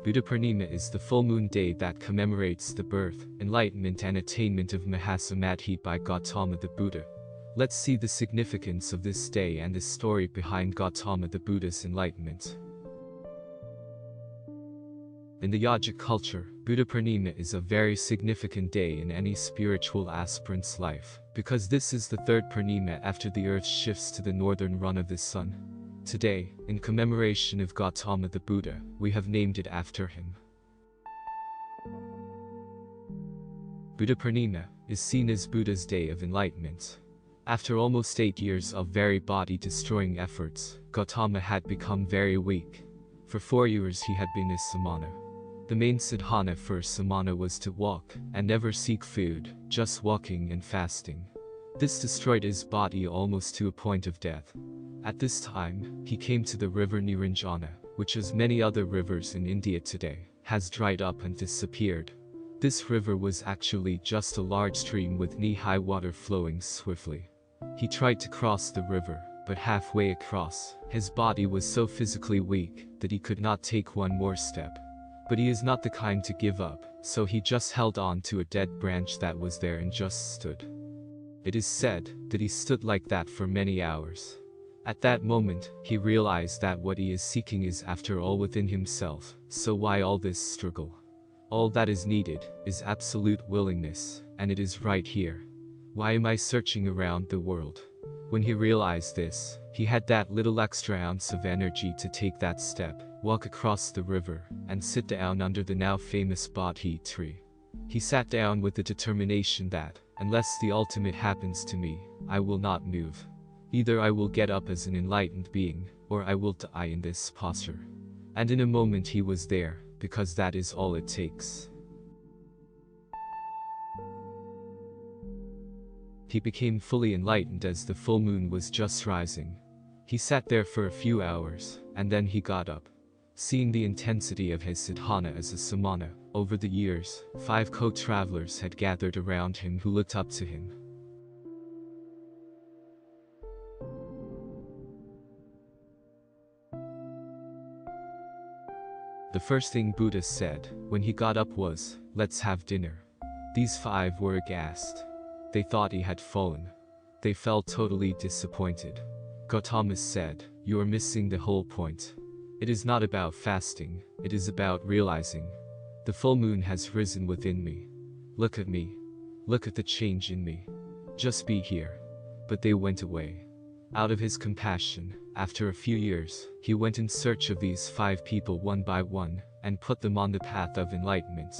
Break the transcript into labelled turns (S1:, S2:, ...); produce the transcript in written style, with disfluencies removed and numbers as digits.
S1: Buddha Purnima is the full moon day that commemorates the birth, enlightenment and attainment of Mahasamadhi by Gautama the Buddha. Let's see the significance of this day and the story behind Gautama the Buddha's enlightenment. In the yogic culture, Buddha Purnima is a very significant day in any spiritual aspirant's life, because this is the third Purnima after the earth shifts to the northern run of the sun. Today, in commemoration of Gautama the Buddha, we have named it after him. Buddha Purnima is seen as Buddha's day of enlightenment. After almost 8 years of very body-destroying efforts, Gautama had become very weak. For 4 years he had been a samana. The main sadhana for a samana was to walk and never seek food, just walking and fasting. This destroyed his body almost to a point of death. At this time, he came to the river Niranjana, which as many other rivers in India today, has dried up and disappeared. This river was actually just a large stream with knee-high water flowing swiftly. He tried to cross the river, but halfway across, his body was so physically weak that he could not take one more step. But he is not the kind to give up, so he just held on to a dead branch that was there and just stood. It is said that he stood like that for many hours. At that moment, he realized that what he is seeking is after all within himself, so why all this struggle? All that is needed is absolute willingness, and it is right here. Why am I searching around the world? When he realized this, he had that little extra ounce of energy to take that step, walk across the river, and sit down under the now famous Bodhi tree. He sat down with the determination that, unless the ultimate happens to me, I will not move. Either I will get up as an enlightened being, or I will die in this posture. And in a moment he was there, because that is all it takes. He became fully enlightened as the full moon was just rising. He sat there for a few hours, and then he got up. Seeing the intensity of his sadhana as a samana, over the years, 5 co-travelers had gathered around him who looked up to him. The first thing Buddha said, when he got up was, "Let's have dinner." These 5 were aghast. They thought he had fallen. They felt totally disappointed. Gautama said, "You are missing the whole point. It is not about fasting, it is about realizing. The full moon has risen within me. Look at me. Look at the change in me. Just be here." But they went away. Out of his compassion, after a few years, he went in search of these 5 people one by one, and put them on the path of enlightenment.